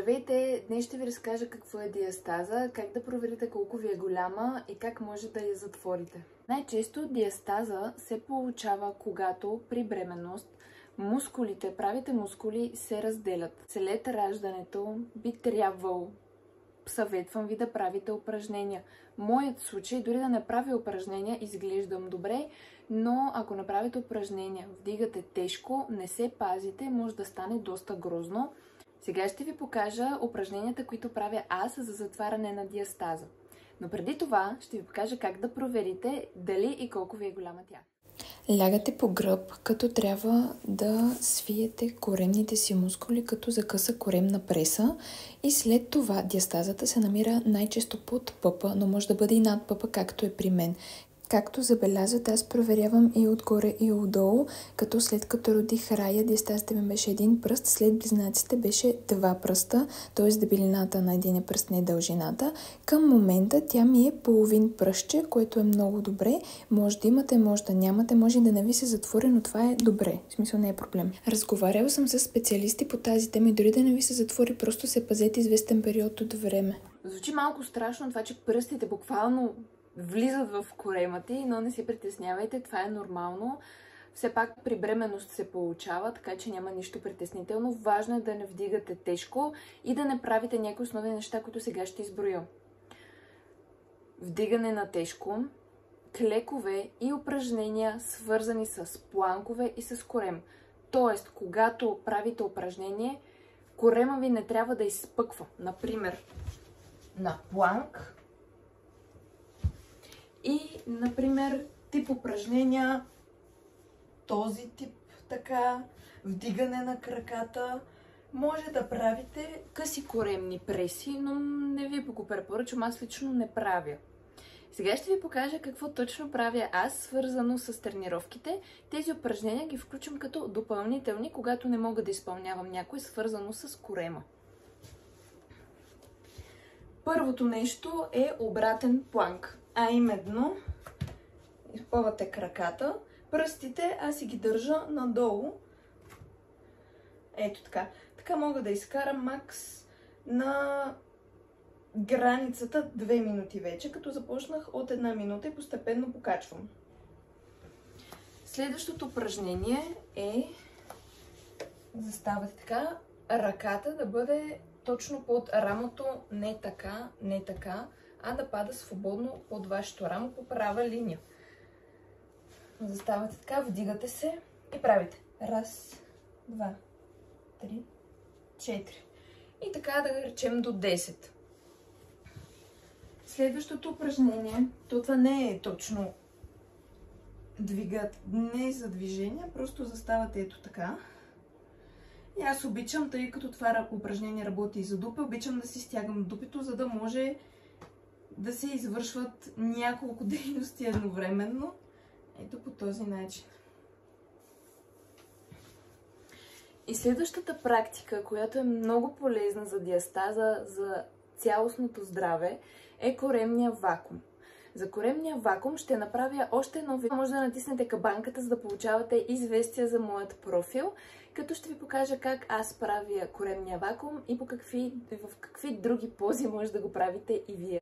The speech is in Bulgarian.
Здравейте! Днес ще ви разкажа какво е диастаза, как да проверите колко ви е голяма и как може да я затворите. Най-често диастаза се получава, когато при бременност правите мускули се разделят. След раждането би трябвало, съветвам ви да правите упражнения. Моят случай, дори да не правя упражнения, изглеждам добре, но ако направите упражнения, вдигате тежко, не се пазите, може да стане доста грозно. Сега ще ви покажа упражненията, които правя аз за затваряне на диастаза. Но преди това ще ви покажа как да проверите дали и колко ви е голяма тя. Лягате по гръб, като трябва да свиете коремните си мускули, като за къса коремна преса. И след това диастазата се намира най-често под пъпа, но може да бъде и над пъпа, както е при мен. Както забелязвате, аз проверявам и отгоре и отдолу, като след като родих Рая, диастазата ми беше един пръст, след близнаците беше два пръста, т.е. дебелината на един пръст не е дължината. Към момента тя ми е половин пръстче, което е много добре. Може да имате, може да нямате, може да не ви се затвори, но това е добре. В смисъл не е проблем. Разговаряла съм с специалисти по тази тема и дори да не ви се затвори, просто се пазете известен период от време. Звучи малко страшно това, че пръстите буквално влизат в корема ти, но не се притеснявайте, това е нормално. Все пак при бременност се получава, така че няма нищо притеснително. Важно е да не вдигате тежко и да не правите някои основни неща, които сега ще изброя. Вдигане на тежко, клекове и упражнения, свързани с планкове и с корем. Тоест, когато правите упражнение, корема ви не трябва да изпъква. Например, на планк. И, например, тип упражнения, този тип така, вдигане на краката, може да правите къси коремни преси, но не ви го препоръчвам, аз лично не правя. Сега ще ви покажа какво точно правя аз, свързано с тренировките. Тези упражнения ги включвам като допълнителни, когато не мога да изпълнявам някой, свързано с корема. Първото нещо е обратен планк. А именно, изпъвате краката, пръстите аз си ги държа надолу. Ето така. Така мога да изкарам макс на границата 2 минути вече, като започнах от 1 минута и постепенно покачвам. Следващото упражнение е заставате така, ръката да бъде точно под рамото, не така, не така, а да пада свободно от вашето рамо по права линия. Заставате така, вдигате се и правите. 1, 2, 3, 4. И така да речем до 10. Следващото упражнение, това не е точно не е за движение, просто заставате ето така. И аз обичам, тъй като това упражнение работи и за дупе, обичам да си стягам дупето, за да може да се извършват няколко дейности едновременно. Ето по този начин. И следващата практика, която е много полезна за диастаза, за цялостното здраве, е коремния вакуум. За коремния вакуум ще направя още едно видео. Може да натиснете кабанката, за да получавате известия за моят профил, като ще ви покажа как аз правя коремния вакуум и в какви други пози може да го правите и вие.